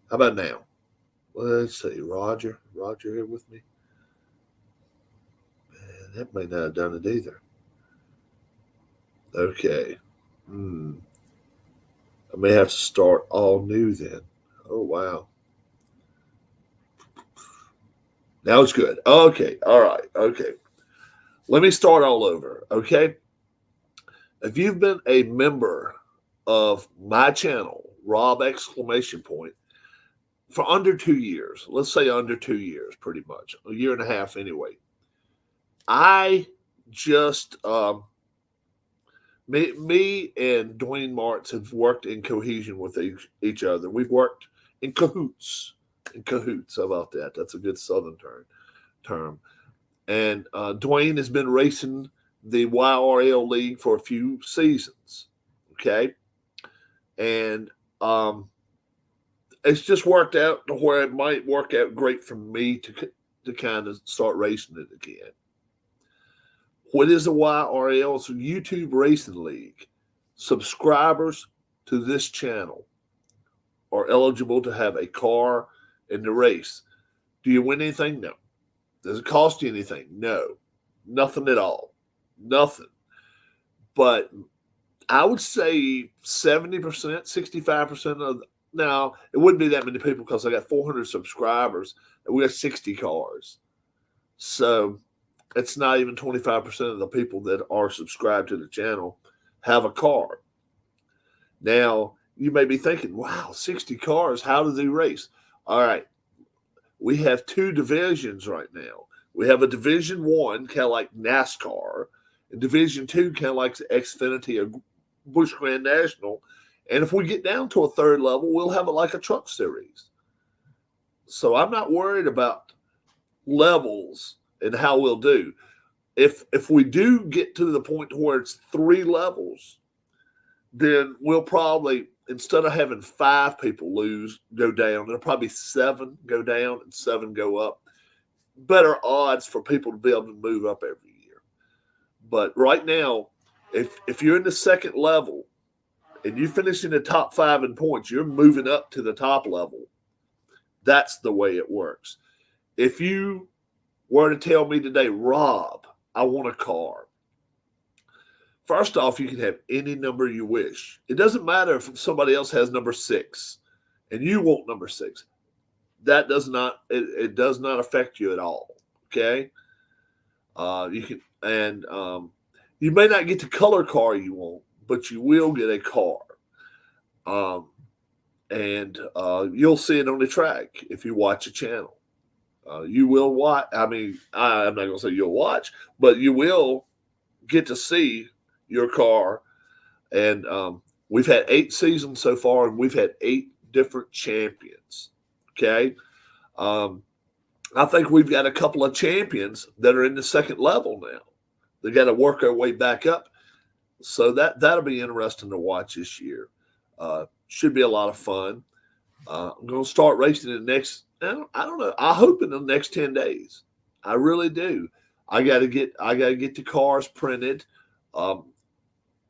How about now? Let's see, Roger. Roger here with me. And that may not have done it either. Okay. Hmm. I may have to start all new then. Oh wow. Now it's good. Okay. All right. Okay. Let me start all over. Okay. If you've been a member of my channel, Rob exclamation point, for under 2 years, let's say under 2 years, pretty much, a year and a half anyway. I just me and Dwayne Martz have worked in cohesion with each other. We've worked in cahoots. In cahoots, how about that? That's a good Southern term. And Dwayne has been racing the YRL League for a few seasons. Okay, and it's just worked out to where it might work out great for me to kind of start racing it again. What is a YRL? It's a YouTube Racing League. Subscribers to this channel are eligible to have a car in the race. Do you win anything? No. Does it cost you anything? No. Nothing at all. Nothing. But I would say 70%, 65% of now, it wouldn't be that many people because I got 400 subscribers and we got 60 cars. So it's not even 25% of the people that are subscribed to the channel have a car. Now, you may be thinking, wow, 60 cars, how do they race? All right, we have two divisions right now. We have a Division 1, kind of like NASCAR, and Division 2, kind of like Xfinity or Busch Grand National. And if we get down to a third level, we'll have it like a truck series. So I'm not worried about levels and how we'll do. If we do get to the point where it's three levels, then we'll probably, instead of having five people go down, it'll probably seven go down and seven go up. Better odds for people to be able to move up every year. But right now, if you're in the second level and you finish in the top five in points, you're moving up to the top level. That's the way it works. If you were to tell me today, Rob, I want a car. First off, you can have any number you wish. It doesn't matter if somebody else has number 6 and you want number 6. That does not it does not affect you at all. Okay, you can and you may not get the color car you want, but you will get a car. And you'll see it on the track if you watch a channel. You will watch. I mean, I'm not going to say you'll watch, but you will get to see your car. And we've had 8 seasons so far, and we've had 8 different champions. Okay. I think we've got a couple of champions that are in the second level now. They got to work their way back up. So that'll be interesting to watch this year. Should be a lot of fun. I'm going to start racing in the next, I don't know. I hope in the next 10 days. I really do. I got to get the cars printed.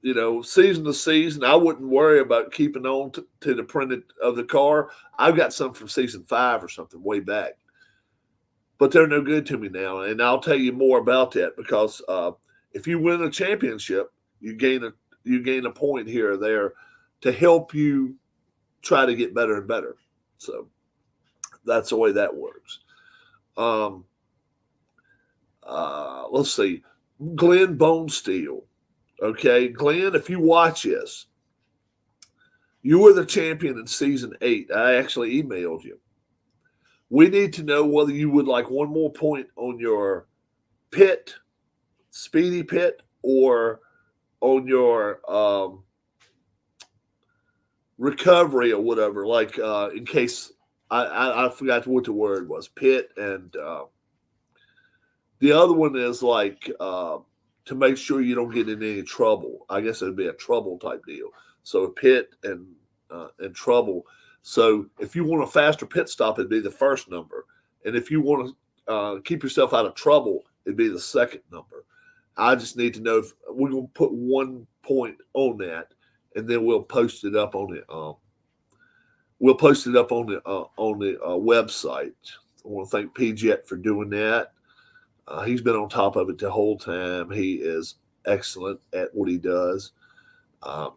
season to season. I wouldn't worry about keeping on to the printed of the car. I've got some from season 5 or something way back, but they're no good to me now. And I'll tell you more about that because if you win a championship, you gain a point here or there to help you try to get better and better. So that's the way that works. Um, let's see, Glenn Bonesteel. Okay, Glenn, if you watch this, you were the champion in season 8. I actually emailed you. We need to know whether you would like one more point on your pit, speedy pit, or on your recovery or whatever. Like in case I forgot what the word was, pit, and the other one is like to make sure you don't get in any trouble. I guess it'd be a trouble type deal. So pit and trouble. So if you want a faster pit stop, it'd be the first number, and if you want to keep yourself out of trouble, it'd be the second number. I just need to know if we're going to put 1 point on that, and then we'll post it up on the website. I want to thank PJet for doing that. He's been on top of it the whole time. He is excellent at what he does, and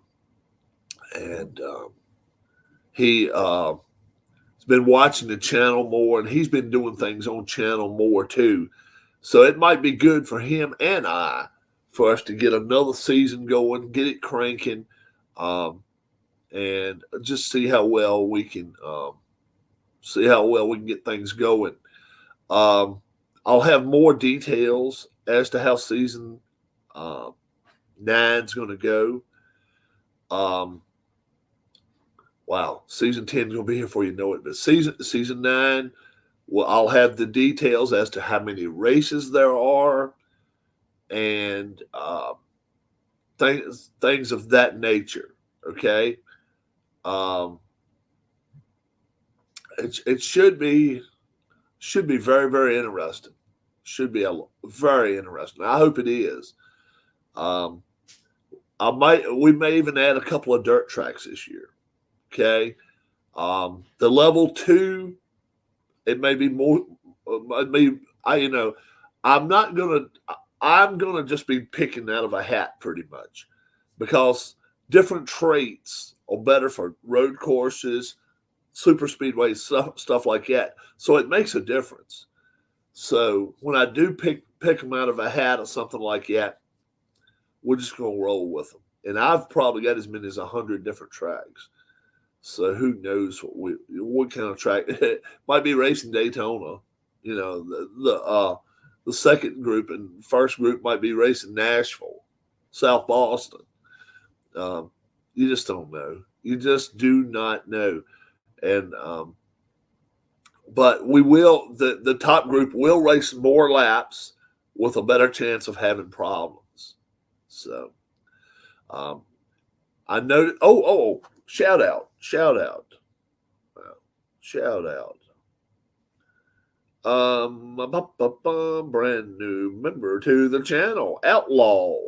he has been watching the channel more, and he's been doing things on channel more too. So it might be good for him and I for us to get another season going, get it cranking, and just see how well we can get things going. I'll have more details as to how season 9 is going to go. Wow, season 10 is going to be here before you know it. But season 9, well, I'll have the details as to how many races there are and things of that nature. Okay, it should be very, very interesting. Should be very interesting. I hope it is. We may even add a couple of dirt tracks this year. Okay, the level 2, it may be more. It may I'm not gonna. I'm gonna just be picking out of a hat pretty much, because different traits are better for road courses, super speedways, stuff like that. So it makes a difference. So when I do pick them out of a hat or something like that, we're just gonna roll with them. And I've probably got as many as 100 different tracks. So who knows what kind of track? It might be racing Daytona. The second group and first group might be racing Nashville, South Boston. You just don't know. You just do not know. And but we will. The top group will race more laps with a better chance of having problems. So I noted. Shout out. Brand new member to the channel, Outlaw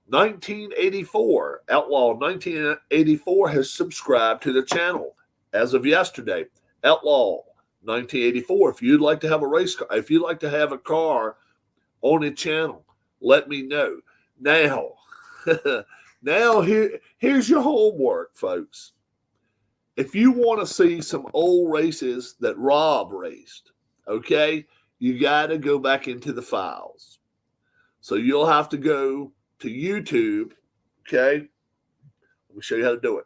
1984. Outlaw 1984 has subscribed to the channel as of yesterday. Outlaw 1984. If you'd like to have a race car, if you'd like to have a car on the channel, let me know. Now, here's your homework, folks. If you want to see some old races that Rob raced, okay, you got to go back into the files. So you'll have to go to YouTube, okay? Let me show you how to do it.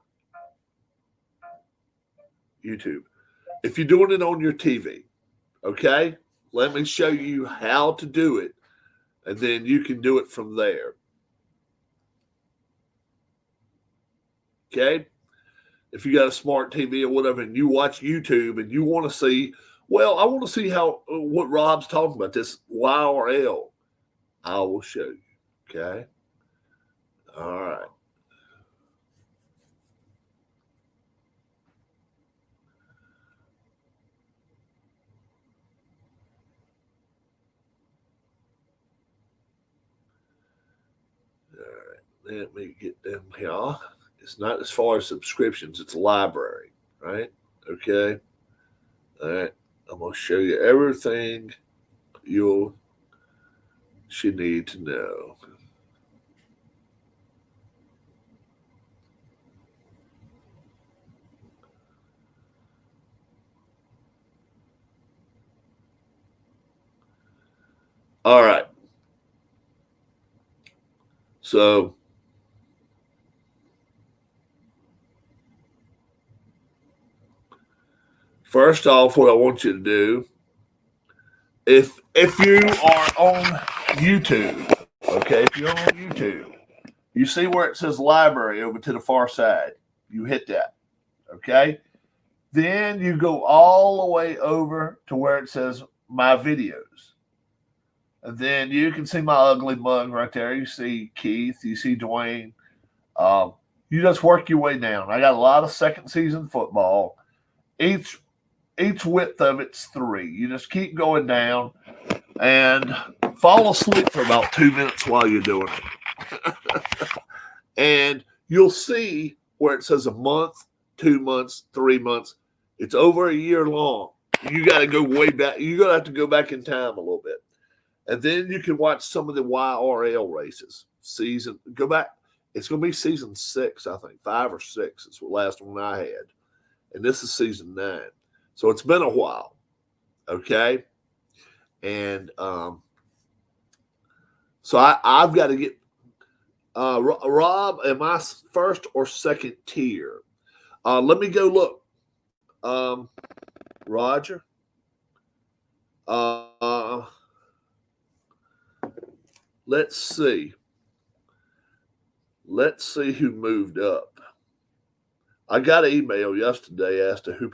YouTube. If you're doing it on your TV, okay, let me show you how to do it, and then you can do it from there. Okay? If you got a smart TV or whatever and you watch YouTube and you want to see, well, I want to see what Rob's talking about, this YRL, I will show you. Okay? All right. Let me get them here. It's not as far as subscriptions, it's a library, right? Okay. All right. I'm going to show you everything you should need to know. All right. So, first off, what I want you to do, if you are on YouTube, okay, if you're on YouTube, you see where it says library over to the far side. You hit that, okay? Then you go all the way over to where it says my videos. And then you can see my ugly mug right there. You see Keith, you see Dwayne. Um, you just work your way down. I got a lot of second season football. Each width of it's 3. You just keep going down and fall asleep for about 2 minutes while you're doing it. And you'll see where it says a month, 2 months, 3 months. It's over a year long. You got to go way back. You're going to have to go back in time a little bit. And then you can watch some of the YRL races. Go back. It's going to be season 6, I think. 5 or 6 is the last one I had. And this is season 9. So it's been a while. Okay. And so I've got to get Rob, am I first or second tier? Let me go look. Roger. Let's see. Let's see who moved up. I got an email yesterday as to who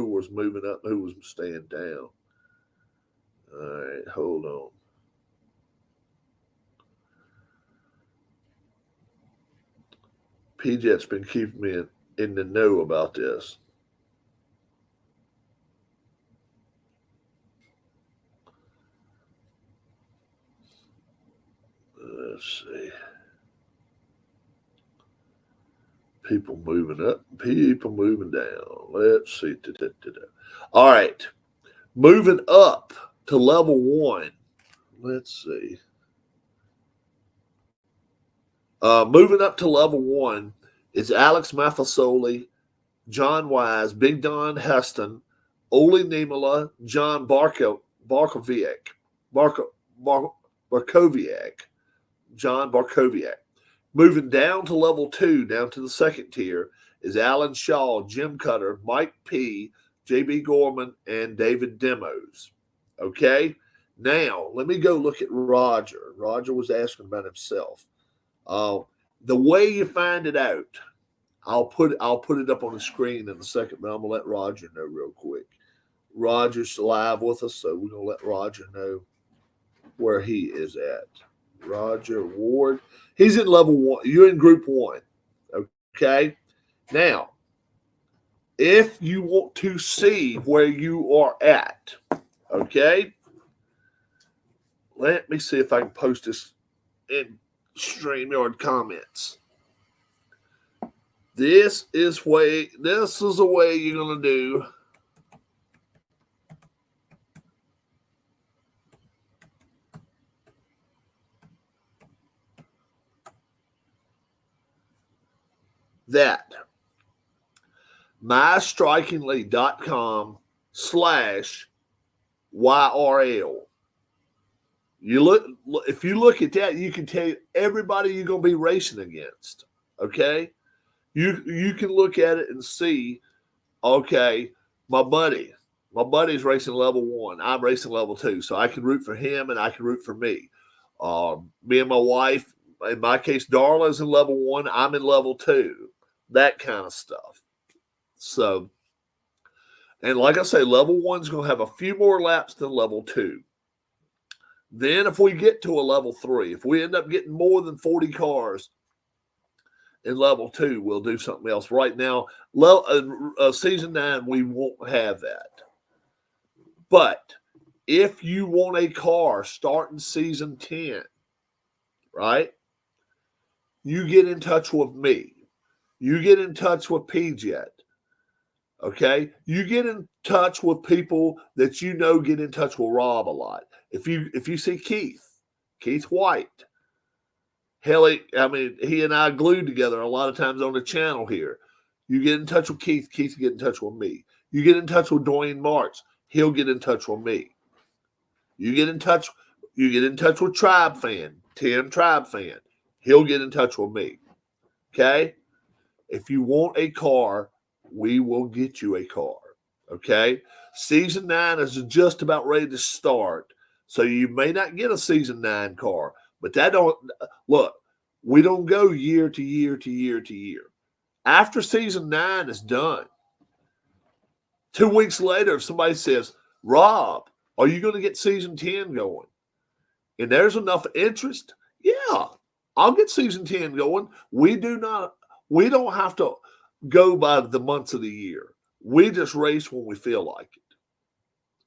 was moving up, who was staying down. All right, hold on. PJet's been keeping me in the know about this. Let's see. People moving up, people moving down. Let's see. All right. Moving up to level 1. Let's see. Moving up to level 1 is Alex Maffasoli, John Wise, Big Don Heston, Oli Niemela, John Barkoviak, John Barkoviak. Moving down to level 2, down to the second tier, is Alan Shaw, Jim Cutter, Mike P., J.B. Gorman, and David Demos. Okay? Now, let me go look at Roger. Roger was asking about himself. The way you find it out, I'll put it up on the screen in a second, but I'm gonna let Roger know real quick. Roger's live with us, so we're gonna let Roger know where he is at. Roger Ward. He's in level 1. You're in group 1. Okay. Now, if you want to see where you are at, okay, let me see if I can post this in StreamYard comments. This is a way you're gonna do. That mystrikingly.com/YRL. If you look at that, you can tell everybody you're gonna be racing against. Okay, you can look at it and see. Okay, my buddy's racing level 1. I'm racing level 2, so I can root for him and I can root for me. Me and my wife, in my case, Darla's in level 1. I'm in level 2. That kind of stuff. So, and like I say, level 1's going to have a few more laps than level 2. Then if we get to a level 3, if we end up getting more than 40 cars in level 2, we'll do something else. Right now, season 9, we won't have that. But if you want a car starting season 10, right, you get in touch with me. You get in touch with PJet. Okay, you get in touch with people that you know get in touch with Rob a lot. If you see Keith White, hell, he and I glued together a lot of times on the channel here. You get in touch with Keith get in touch with me. You get in touch with Dwayne Marks, he'll get in touch with me. You get in touch with Tribe Fan, Tim Tribe Fan, he'll get in touch with me. Okay, if you want a car, we will get you a car. Okay, season 9 is just about ready to start, so you may not get a season 9 car, but that don't look. We don't go year to year to year to year. After season 9 is done, 2 weeks later, if somebody says, Rob, are you going to get season 10 going? And there's enough interest, yeah, I'll get season 10 going. We don't have to go by the months of the year. We just race when we feel like it.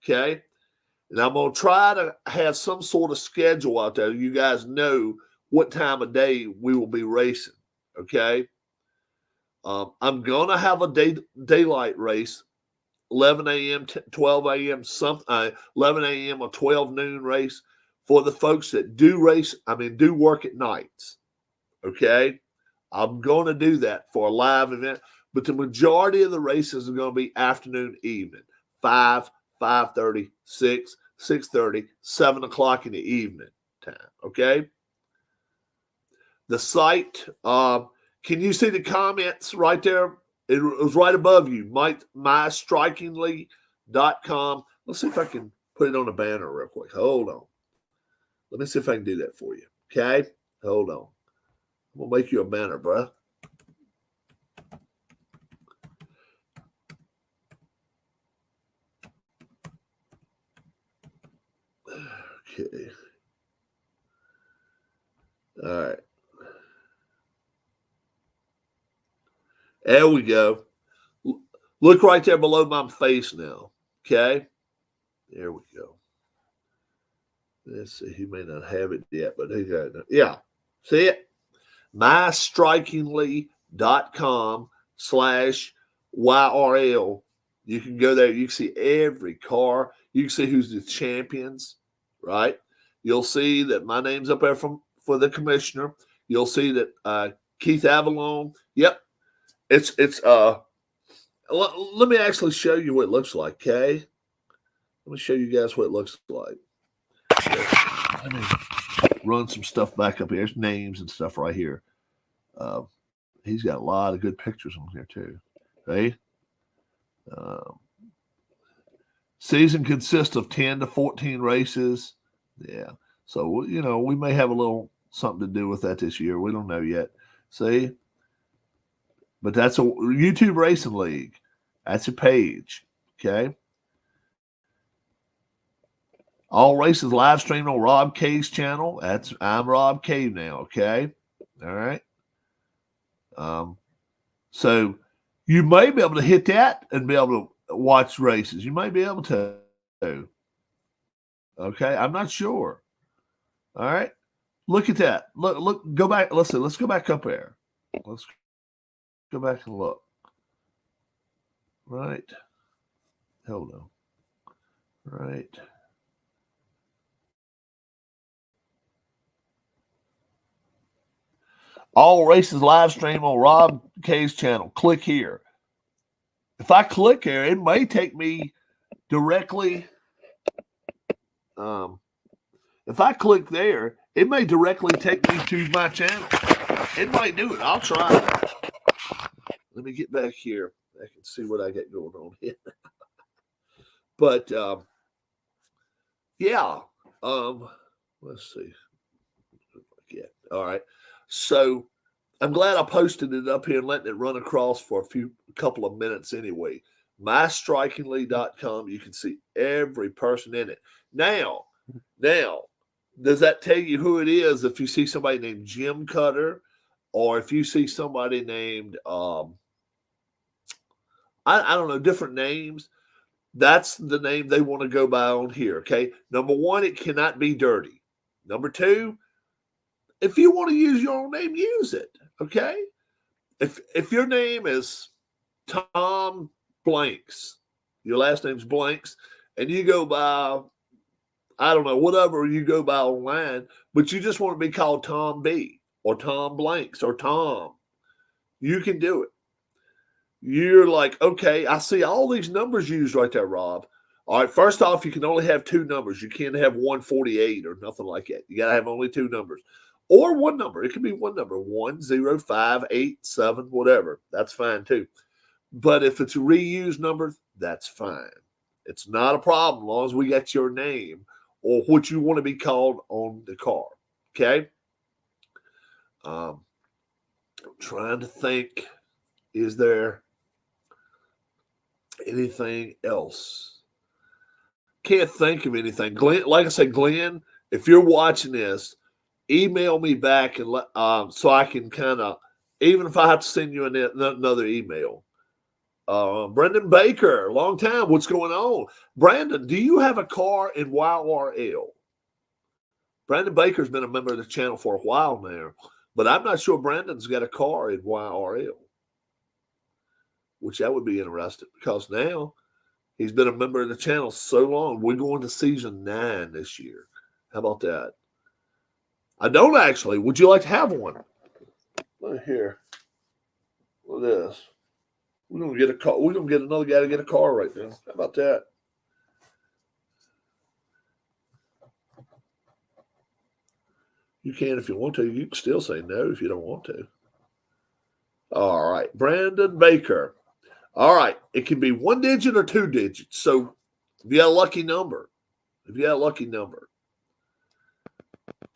Okay? And I'm going to try to have some sort of schedule out there. You guys know what time of day we will be racing. Okay? I'm going to have a daylight race, 11 a.m., 12 a.m., 11 a.m. or 12 noon race for the folks that do work at nights. Okay? I'm going to do that for a live event, but the majority of the races are going to be afternoon, evening, 5, 5:30, 6, 6:30, 7 o'clock in the evening time. Okay? The site, can you see the comments right there? It was right above you, mystrikingly.com. Let's see if I can put it on a banner real quick. Hold on. Let me see if I can do that for you. Okay? Hold on. I'm going to make you a banner, bro. Okay. All right. There we go. Look right there below my face now. Okay? There we go. Let's see. He may not have it yet, but he got it. Yeah. See it? mystrikingly.com/YRL. You can go there. You can see every car. You can see who's the champions, right? You'll see that my name's up there for the commissioner. You'll see that Keith Avalon. Yep. It's let me actually show you what it looks like, okay? Let me show you guys what it looks like. Let me run some stuff back up here. There's names and stuff right here. He's got a lot of good pictures on here too. Okay. Season consists of 10 to 14 races. Yeah. So, we may have a little something to do with that this year. We don't know yet. See? But that's a YouTube Racing League. That's a page. Okay. All races live streamed on Rob K's channel. I'm Rob K now. Okay. All right. So you may be able to hit that and be able to watch races. You may be able to. Okay. I'm not sure. All right. Look at that. Look, go back. Listen, let's go back up there. Let's go back and look. Right. Hold on. Right. All races live stream on Rob K's channel. Click here. If I click here, it may take me directly. If I click there, it may directly take me to my channel. It might do it. I'll try it. Let me get back here. I can see what I got going on here. But yeah. Let's see. Yeah. All right. So I'm glad I posted it up here and letting it run across for a couple of minutes anyway. mystrikingly.com. You can see every person in it. Now, does that tell you who it is if you see somebody named Jim Cutter or if you see somebody named, I don't know, different names? That's the name they want to go by on here, okay? Number one, it cannot be dirty. Number two, if you want to use your own name, use it. Okay. If your name is Tom Blanks, your last name's Blanks, and you go by, I don't know, whatever you go by online, but you just want to be called Tom B or Tom Blanks or Tom, you can do it. You're like, okay, I see all these numbers used right there, Rob. All right, first off, you can only have two numbers. You can't have 148 or nothing like that. You got to have only two numbers or one number. It can be one number, 10587, whatever. That's fine too. But if it's a reused number, that's fine. It's not a problem as long as we got your name or what you want to be called on the car. Okay. I'm trying to think, is there anything else? Can't think of anything. Glenn, like I said, Glenn, if you're watching this, email me back and let so I can kind of, even if I have to send you another email. Brendan Baker, long time. What's going on? Brandon, do you have a car in YRL? Brandon Baker's been a member of the channel for a while now, but I'm not sure Brandon's got a car in YRL, which that would be interesting because now he's been a member of the channel so long. We're going to season 9 this year. How about that? I don't actually. Would you like to have one? Look here. Look at this. We're gonna get a car. We're gonna get another guy to get a car right now. How about that? You can if you want to. You can still say no if you don't want to. All right, Brandon Baker. All right, it can be 1 digit or 2 digits. So if you got a lucky number,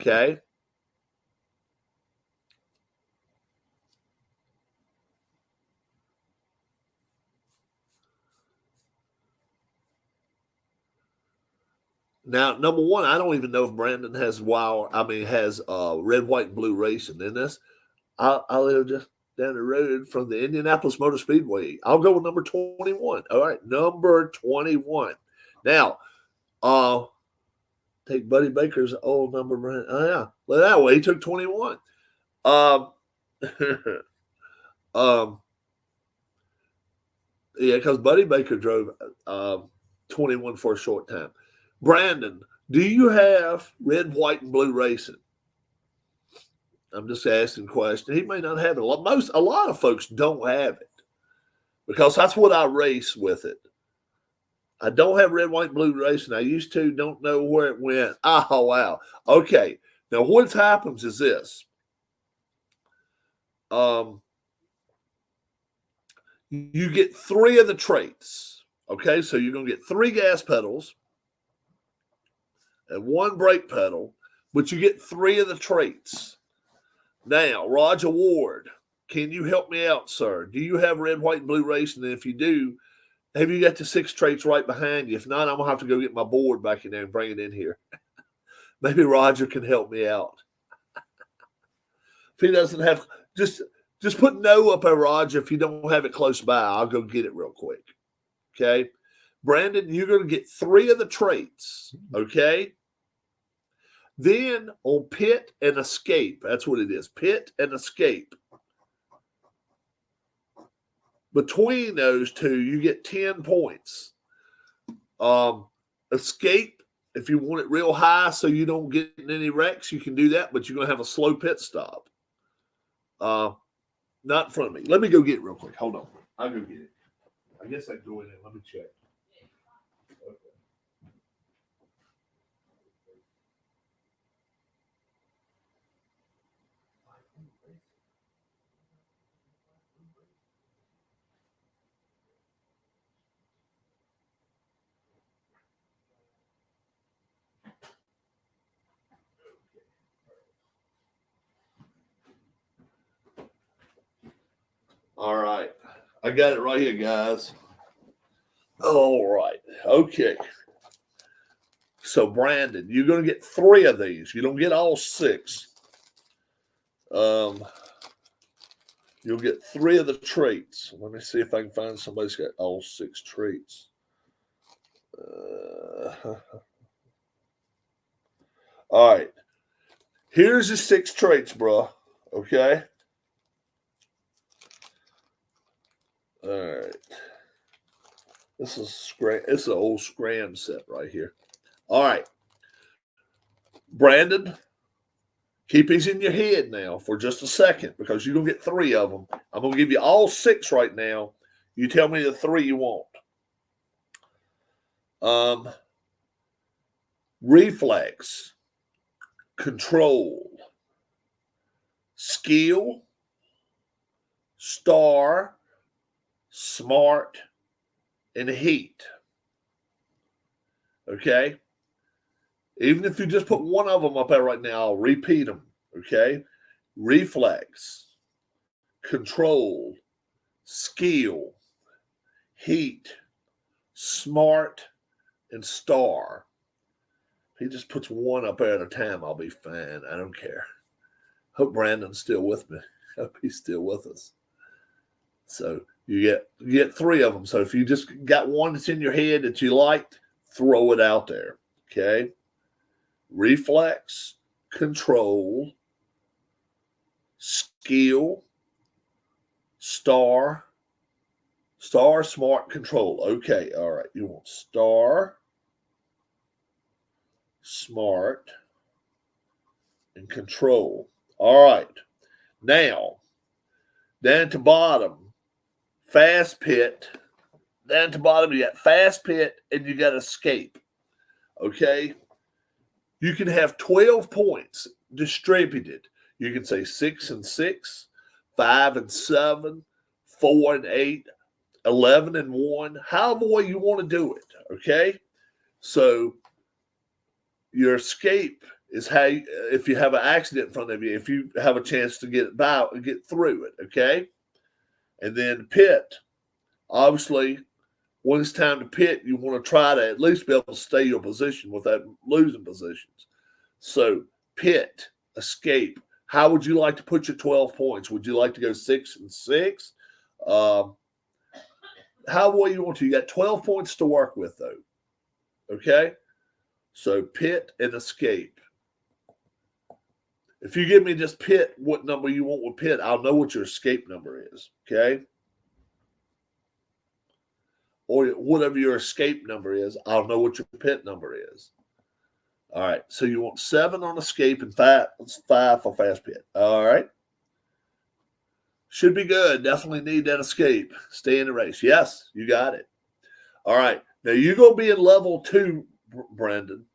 okay. Now, number one, I don't even know if Brandon has red, white, and blue racing in this. I live just down the road from the Indianapolis Motor Speedway. I'll go with number 21. All right, number 21. Now, take Buddy Baker's old number, Brandon. Oh yeah, look that way. He took 21. Yeah, because Buddy Baker drove 21 for a short time. Brandon, do you have red, white, and blue racing? I'm just asking a question. He may not have it. A lot of folks don't have it because that's what I race with it. I don't have red, white, and blue racing. I used to. Don't know where it went. Oh wow. Okay. Now what happens is this. You get 3 of the traits. Okay, so you're gonna get 3 gas pedals and 1 brake pedal, but you get 3 of the traits. Now, Roger Ward, can you help me out, sir? Do you have red, white, and blue racing? And if you do, have you got the 6 traits right behind you? If not, I'm gonna have to go get my board back in there and bring it in here. Maybe Roger can help me out. If he doesn't have, just put no up there, Roger. If you don't have it close by, I'll go get it real quick. Okay. Brandon, you're going to get 3 of the traits. Okay. Then on pit and escape, that's what it is. Pit and escape. Between those two, you get 10 points. Escape, if you want it real high so you don't get in any wrecks, you can do that, but you're going to have a slow pit stop. Not in front of me. Let me go get it real quick. Hold on. I'll go get it. I guess I can go in there. Let me check. Okay. All right. I got it right here, guys. All right. Okay. So, Brandon, you're going to get 3 of these. You don't get all 6. You'll get 3 of the traits. Let me see if I can find somebody who's got all 6 traits. All right. Here's the 6 traits, bro. Okay. All right. This is an old Scram set right here. All right. Brandon, keep these in your head now for just a second because you're going to get 3 of them. I'm going to give you all 6 right now. You tell me the 3 you want. Reflex, control, skill, star, smart, and heat. Okay? Even if you just put one of them up there right now, I'll repeat them. Okay? Reflex, control, skill, heat, smart, and star. If he just puts one up there at a time, I'll be fine. I don't care. Hope Brandon's still with me. Hope he's still with us. So you get 3 of them. So if you just got one that's in your head that you liked, throw it out there. Okay? Reflex, control, skill, star, smart, control. Okay, all right. You want star, smart, and control. All right. Now, down to bottom, fast pit. Down to bottom, you got fast pit and you got escape. Okay? You can have 12 points distributed. You can say 6 and 6, 5 and 7, 4 and 8, 11 and 1, however way you want to do it. Okay? So your escape is how if you have an accident in front of you, if you have a chance to get through it. Okay? And then pit. Obviously, when it's time to pit, you want to try to at least be able to stay your position without losing positions. So pit, escape. How would you like to put your 12 points? Would you like to go 6 and 6? How well you want to. You got 12 points to work with, though. Okay? So pit and escape. If you give me just pit, what number you want with pit, I'll know what your escape number is. Okay? Or whatever your escape number is, I'll know what your pit number is. All right. So you want 7 on escape and 5 for fast pit. All right. Should be good. Definitely need that escape. Stay in the race. Yes, you got it. All right. Now you're going to be in level 2, Brandon.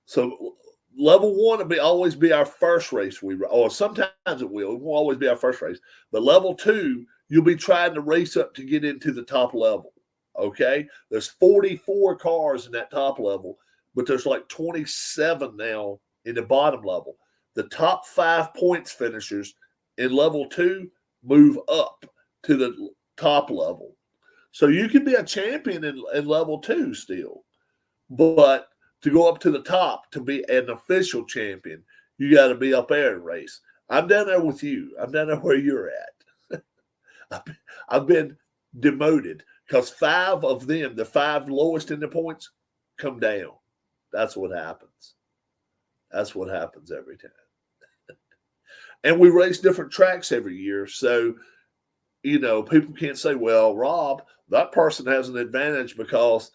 So level 1 will always be our first race or sometimes it will. It won't always be our first race. But level 2, you'll be trying to race up to get into the top level. Okay? There's 44 cars in that top level, but there's like 27 now in the bottom level. The top 5 points finishers in level 2 move up to the top level. So you can be a champion in level 2 still. But to go up to the top to be an official champion, you got to be up there and race. I'm down there with you. I'm down there where you're at. I've been demoted because 5 of them, the 5 lowest in the points, come down. That's what happens. That's what happens every time. And we race different tracks every year. So, people can't say, well, Rob, that person has an advantage because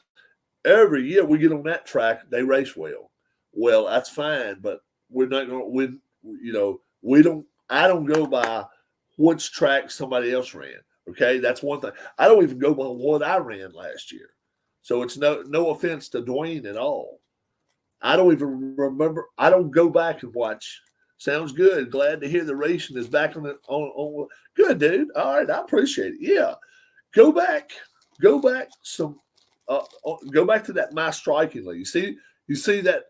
every year we get on that track, they race well. Well, that's fine, but we're not going to win. I don't go by which track somebody else ran. Okay, that's one thing. I don't even go by what I ran last year. So it's no offense to Dwayne at all. I don't even remember. I don't go back and watch. Sounds good. Glad to hear the racing is back on. Good, dude. All right, I appreciate it. Yeah, go back some. Go back to that My Striking League. You see that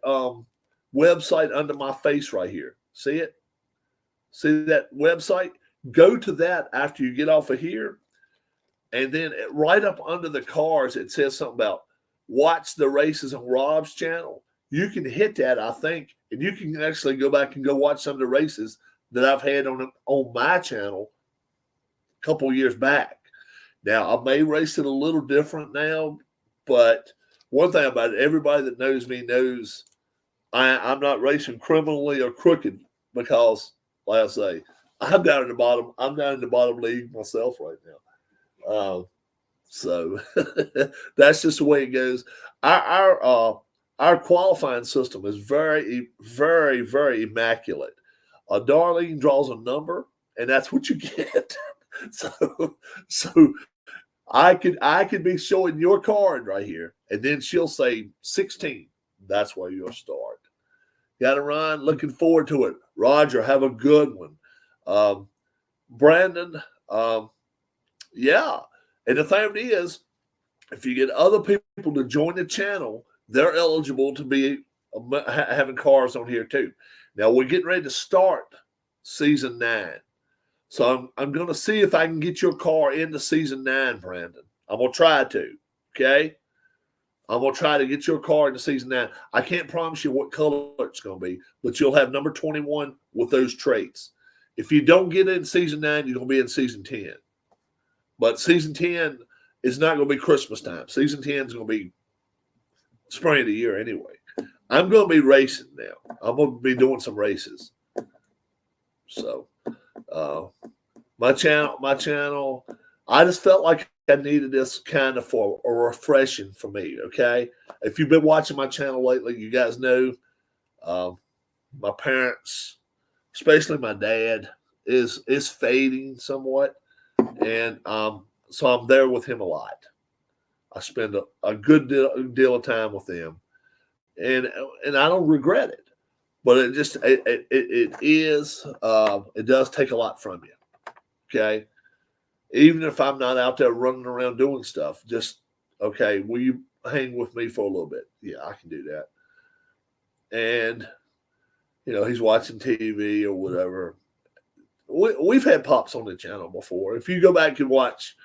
website under my face right here. See it? See that website? Go to that after you get off of here, and then right up under the cars, it says something about watch the races on Rob's channel. You can hit that, I think, and you can actually go back and go watch some of the races that I've had on my channel a couple of years back. Now, I may race it a little different now, but one thing about it, everybody that knows me knows I'm not racing criminally or crooked because, like I say, I'm down in the bottom. I'm down in the bottom league myself right now. So that's just the way it goes. Our qualifying system is very, very, very immaculate. Darlene draws a number, and that's what you get. so, so I could be showing your card right here, and then she'll say 16. That's where you'll start. Got it, Ryan? Looking forward to it. Roger, have a good one. Brandon, yeah. And the thing is, if you get other people to join the channel, they're eligible to be having cars on here too. Now we're getting ready to start season 9. So I'm going to see if I can get your car into season 9, Brandon. I'm going to try to. Okay? I'm going to try to get your car into season 9. I can't promise you what color it's going to be, but you'll have number 21 with those traits. If you don't get in season 9, you're going to be in season 10. But season 10 is not going to be Christmas time. Season 10 is going to be spring of the year anyway. I'm going to be racing now. I'm going to be doing some races. So, my channel, I just felt like I needed this kind of for a refreshing for me, okay? If you've been watching my channel lately, you guys know my parents, especially my dad, is fading somewhat. And so I'm there with him a lot. I spend a good deal of time with them. And I don't regret it. But it just it does take a lot from you. Okay? Even if I'm not out there running around doing stuff, just okay, will you hang with me for a little bit? Yeah, I can do that. And he's watching TV or whatever. We've had Pops on the channel before. If you go back and watch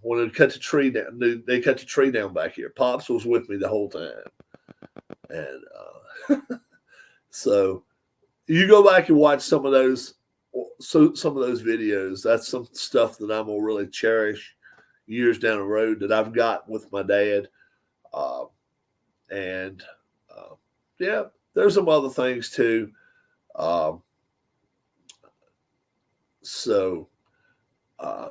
when they cut the tree down, they cut the tree down back here. Pops was with me the whole time, and so you go back and watch some of those videos. That's some stuff that I'm gonna really cherish years down the road that I've got with my dad, and yeah, there's some other things too. So, Amish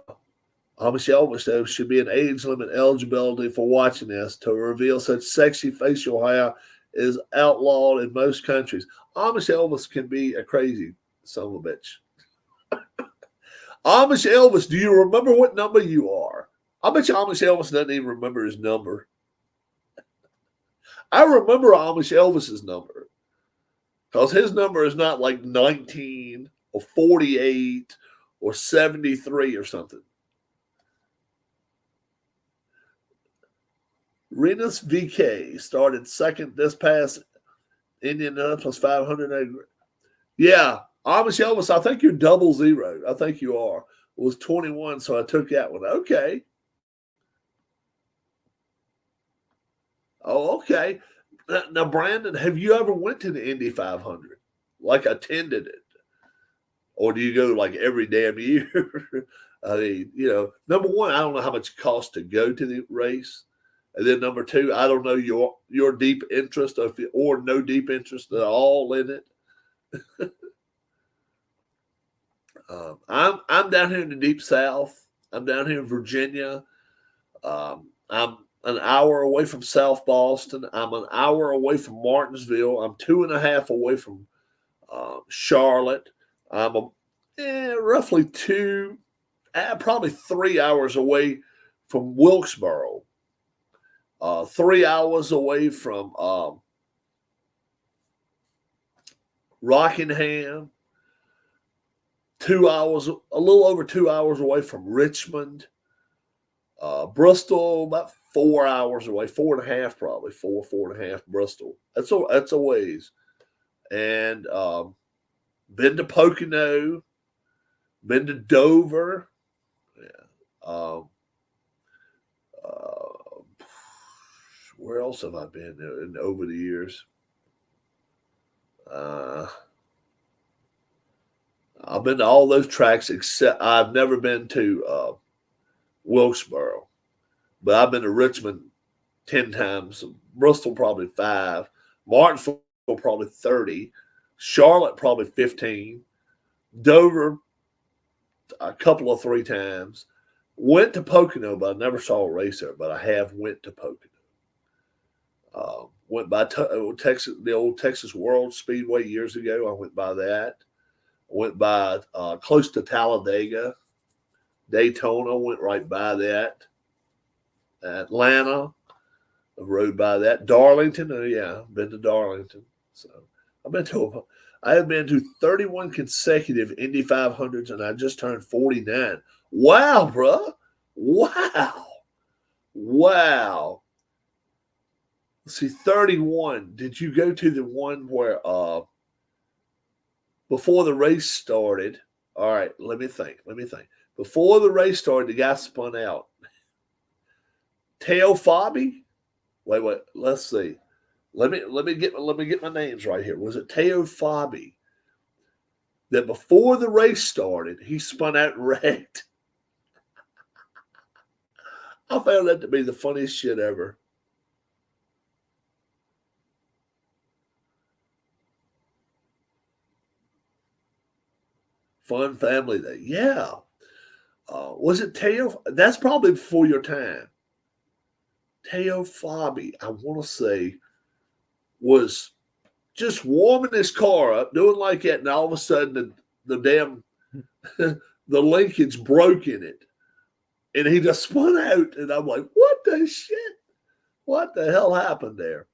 Elvis, though, should be an age limit eligibility for watching this to reveal such sexy facial hair is outlawed in most countries. Amish Elvis can be a crazy son of a bitch. Amish Elvis, do you remember what number you are? I bet you Amish Elvis doesn't even remember his number. I remember Amish Elvis's number because his number is not like 19 or 48 or 73 or something. Renus VK started second this past Indianapolis 500. Yeah, Amish Elvis, I think you're 00. I think you are. It was 21, so I took that one. Okay. Oh, okay. Now, Brandon, have you ever went to the Indy 500? Like attended it? Or do you go like every damn year? I mean, number one, I don't know how much it costs to go to the race. And then number two, I don't know your deep interest or no deep interest at all in it. I'm down here in the deep South. I'm down here in Virginia. I'm an hour away from South Boston. I'm an hour away from Martinsville. I'm 2.5 away from Charlotte. I'm roughly probably 3 hours away from Wilkesboro. 3 hours away from Rockingham. 2 hours, a little over 2 hours away from Richmond. Bristol, about 4 hours away, 4.5 probably, 4.5 Bristol. That's a ways. And been to Pocono, been to Dover. Yeah. Where else have I been over the years? I've been to all those tracks except I've never been to Wilkesboro, but I've been to Richmond 10 times, Bristol probably 5, Martinsville probably 30, Charlotte probably 15, Dover a couple of 3 times. Went to Pocono, but I never saw a race there. But I have went to Pocono. Went by Texas, the old Texas World Speedway years ago. I went by that. Went by close to Talladega, Daytona. Went right by that. Atlanta, I rode by that. Darlington, oh yeah, been to Darlington. So I have been to 31 consecutive Indy 500s, and I just turned 49. Wow, bruh. Wow. Wow. Let's see, 31. Did you go to the one where before the race started? All right, let me think. Before the race started, the guy spun out. Teo Fabi? Wait. Let's see. Let me get my names right here. Was it Teo Fabi that before the race started, he spun out and wrecked? I found that to be the funniest shit ever. Fun family day. Yeah. Was it Teo? That's probably before your time. Teo Fabi, I want to say, was just warming his car up, doing like that, and all of a sudden the damn the linkage broke in it, and he just spun out, and I'm like, what the shit? What the hell happened there?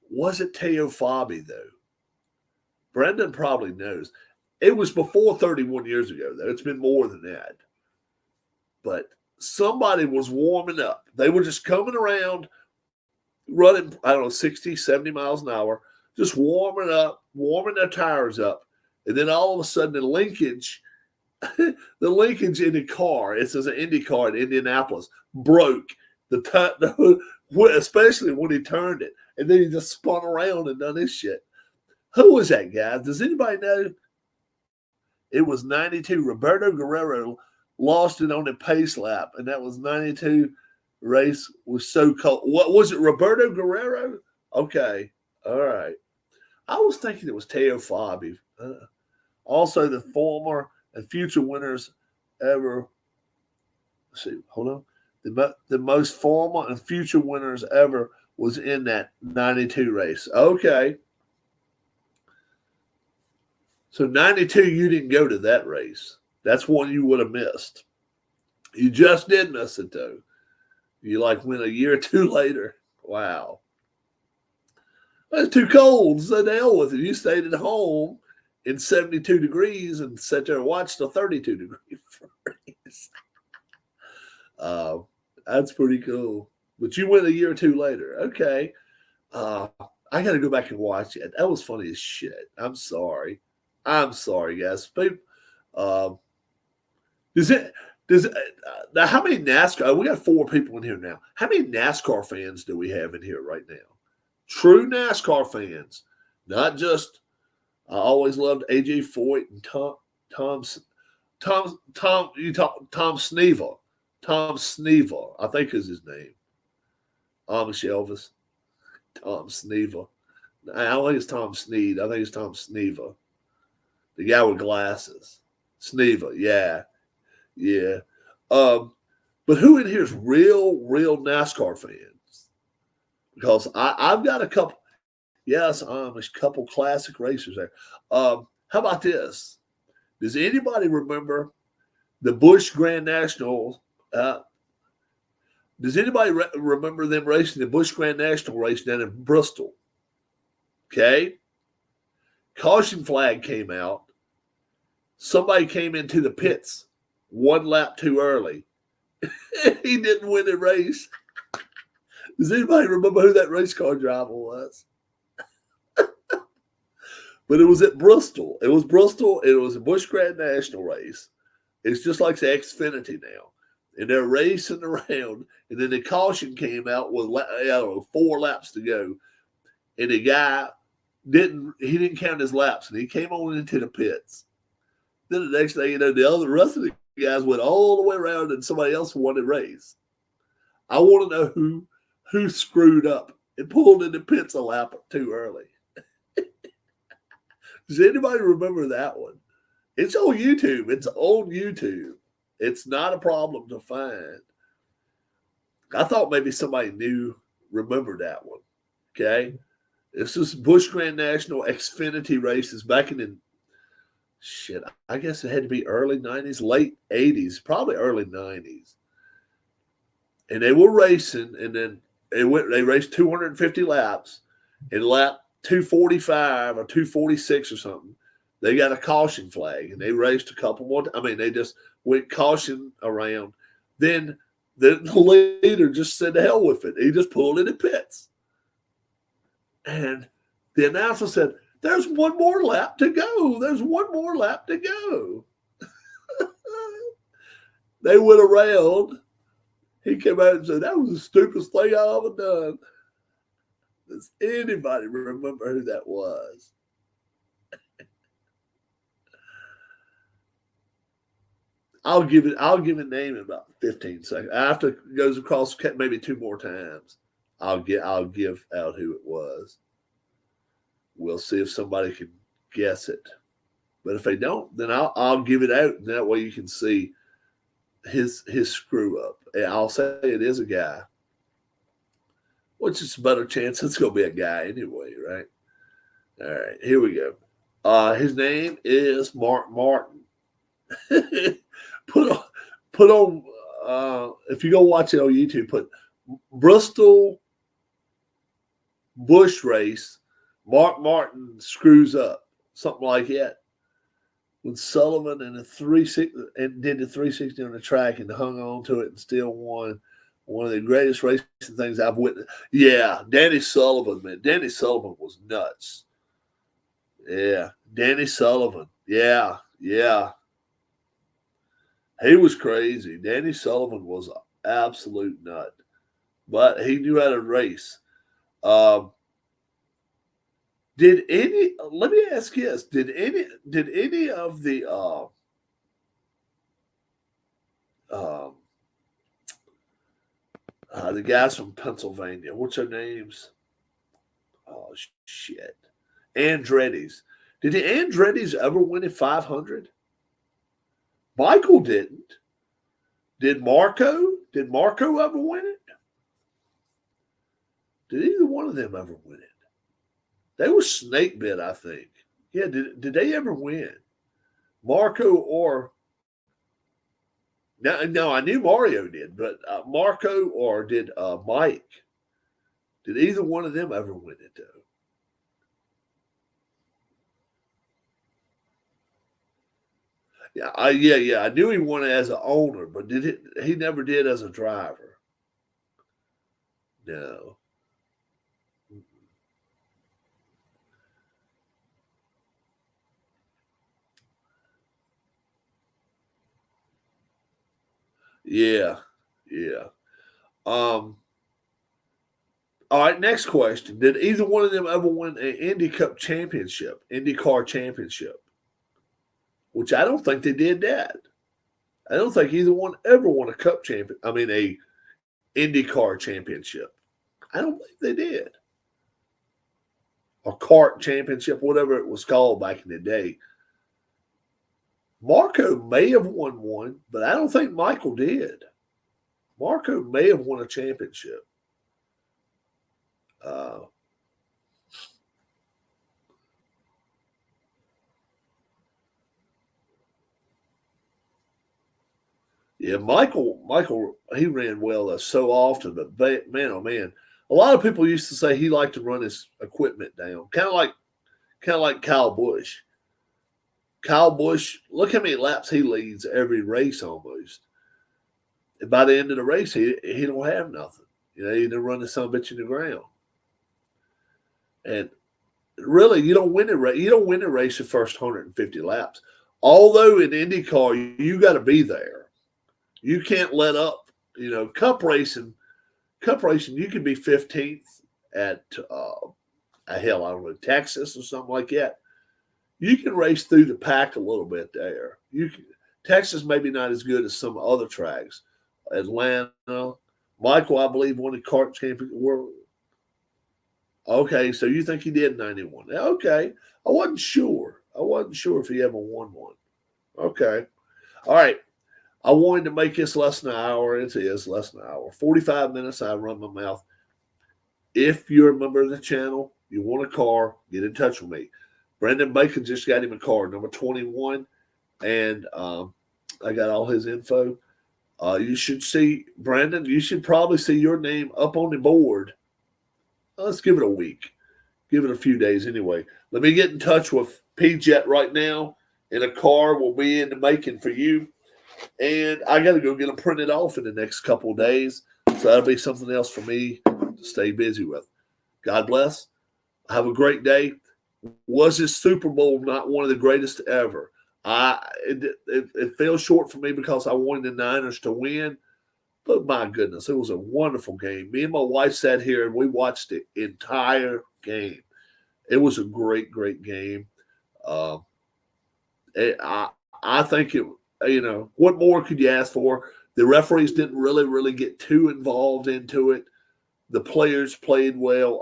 Was it Teo Fabi though? Brendan probably knows. It was before 31 years ago, though. It's been more than that. But somebody was warming up. They were just coming around, running, 60, 70 miles an hour, just warming up, warming their tires up. And then all of a sudden, the linkage in the car, it says an Indy car in Indianapolis, broke. Especially when he turned it. And then he just spun around and done this shit. Who was that, guys? Does anybody know? It was 92. Roberto Guerrero lost it on the pace lap, and that was 92. Race was so cold. What was it, Roberto Guerrero? Okay. All right. I was thinking it was Teo Fabi. Also, the former and future winners ever. Let's see, hold on. The most former and future winners ever was in that 92 race. Okay. So 92, you didn't go to that race. That's one you would have missed. You just did miss it, though. You went a year or two later. Wow. It's too cold, so the hell with it. You stayed at home in 72 degrees and sat there and watched the 32-degree freeze. That's pretty cool. But you went a year or two later. Okay. I got to go back and watch it. That was funny as shit. I'm sorry, guys. Now, how many NASCAR? We got 4 people in here now. How many NASCAR fans do we have in here right now? True NASCAR fans, not just. I always loved AJ Foyt and Tom Sneevil. Tom Sneevil, I think is his name. Amish Elvis. Tom Sneevil. I don't think it's Tom Sneed. I think it's Tom Sneevil. The guy with glasses. Sneevil, yeah. But who in here is real NASCAR fans? Because I've got a couple. Yes, a couple classic racers there. How about this? Does anybody remember the Busch Grand National? Does anybody remember them racing the Busch Grand National race down in Bristol? Okay. Caution flag came out. Somebody came into the pits 1 lap too early. He didn't win the race. Does anybody remember who that race car driver was? But it was at Bristol. It was Bristol. It was a Busch Grand National race. It's just like the Xfinity now. And they're racing around. And then the caution came out with 4 laps to go. And the guy didn't count his laps. And he came on into the pits. Then the next thing you know, the rest of the guys went all the way around and somebody else won the race. I want to know who screwed up and pulled in the pits a lap too early. Does anybody remember that one? It's on YouTube. It's on YouTube. It's not a problem to find. I thought maybe somebody knew, remembered that one. Okay. This is Busch Grand National Xfinity races back in the shit. I guess it had to be early 90s, late 80s, probably early 90s. And they were racing, and then they raced 250 laps, and lap 245 or 246 or something, they got a caution flag, and they raced a couple more. I mean, they just went caution around. Then the leader just said, "The hell with it." He just pulled in the pits, and the announcer said, "There's one more lap to go. There's one more lap to go." They went around. He came out and said, "That was the stupidest thing I ever done." Does anybody remember who that was? I'll give a name in about 15 seconds. After it goes across maybe two more times, I'll give out who it was. We'll see if somebody can guess it. But if they don't, then I'll give it out, and that way you can see his screw up. And I'll say it is a guy, which is a better chance it's going to be a guy anyway, right? All right, here we go. His name is Mark Martin. put on if you go watch it on YouTube, put Bristol Busch race. Mark Martin screws up, something like that. When Sullivan and did the 360 on the track and hung on to it and still won one of the greatest racing things I've witnessed. Yeah, Danny Sullivan, man. Danny Sullivan was nuts. Yeah, Danny Sullivan. Yeah. He was crazy. Danny Sullivan was an absolute nut, but he knew how to race. Let me ask you this, did any of the guys from Pennsylvania, what's their names? Oh shit. Andretti's. Did the Andretti's ever win at 500? Michael didn't. Did Marco? Did Marco ever win it? Did either one of them ever win it? They were snake bit, I think. Yeah, did they ever win? Marco or no, I knew Mario did, but Marco or did Mike? Did either one of them ever win it though? Yeah, I knew he won it as an owner, but he never did as a driver. No. Yeah. All right, next question. Did either one of them ever win an IndyCar championship? Which I don't think they did that. I don't think either one ever won a a IndyCar championship. I don't think they did. Or kart championship, whatever it was called back in the day. Marco may have won one, but I don't think Michael did. Marco may have won a championship. Yeah, Michael, he ran well so often, but man, oh man, a lot of people used to say he liked to run his equipment down, kind of like Kyle Busch. Kyle Busch, look how many laps he leads every race almost. And by the end of the race, he don't have nothing. You know, he didn't run the son of a bitch in the ground. And really, you don't win a race. You don't win a race the first 150 laps. Although in IndyCar, you got to be there. You can't let up. You know, Cup racing, you can be 15th at I don't know, Texas or something like that. You can race through the pack a little bit there. Texas maybe not as good as some other tracks. Atlanta, Michael, I believe, won the kart championship world. Okay, so you think he did 91? Okay, I wasn't sure. I wasn't sure if he ever won one. Okay. All right. I wanted to make this less than an hour. It is less than an hour. 45 minutes, I run my mouth. If you're a member of the channel, you want a car, get in touch with me. Brandon Bacon just got him a car, number 21, and I got all his info. You should see, Brandon, you should probably see your name up on the board. Let's give it a week. Give it a few days anyway. Let me get in touch with PJet right now, and a car will be in the making for you. And I got to go get them printed off in the next couple of days. So that'll be something else for me to stay busy with. God bless. Have a great day. Was this Super Bowl not one of the greatest ever? It fell short for me because I wanted the Niners to win. But my goodness, it was a wonderful game. Me and my wife sat here and we watched the entire game. It was a great, great game. Uh, I think it. What more could you ask for? The referees didn't really get too involved into it. The players played well.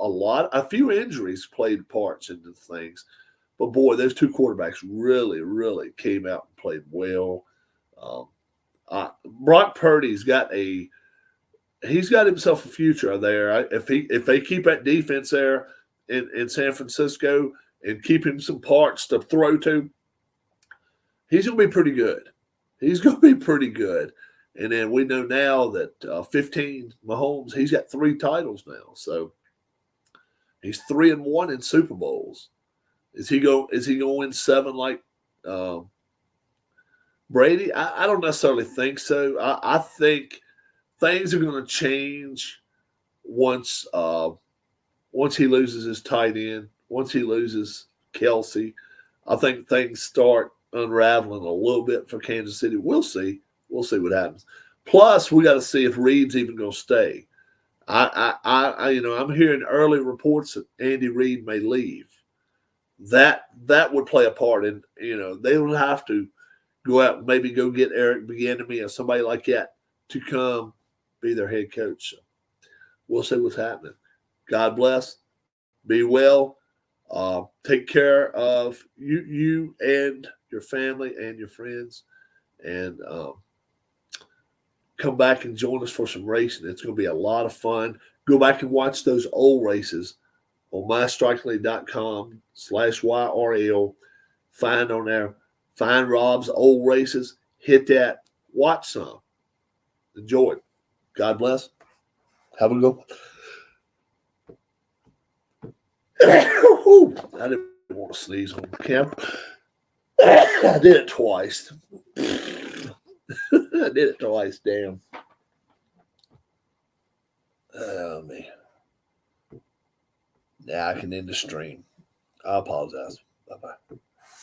A few injuries played parts into things, but boy, those two quarterbacks really came out and played well. Brock Purdy's got himself a future there. If they keep that defense there in San Francisco and keep him some parts to throw to, he's going to be pretty good. He's going to be pretty good. And then we know now that 15 Mahomes, he's got 3 titles now. So he's 3-1 in Super Bowls. Is he going to win 7 like Brady? I don't necessarily think so. I think things are going to change once he loses his tight end, once he loses Kelsey. I think things start unraveling a little bit for Kansas City. We'll see. We'll see what happens. Plus, we got to see if Reid's even going to stay. I'm hearing early reports that Andy Reid may leave. That would play a part in. They would have to go out and maybe go get Eric Bieniemy or somebody like that to come be their head coach. So we'll see what's happening. God bless. Be well. Take care of you and your family and your friends, and come back and join us for some racing. It's going to be a lot of fun. Go back and watch those old races on mystrikingly.com/YRL. Find on there. Find Rob's old races. Hit that. Watch some. Enjoy it. God bless. Have a good one. I didn't want to sneeze on the camera. I did it twice. I did it twice. Damn. Oh, man. Now I can end the stream. I apologize. Bye-bye.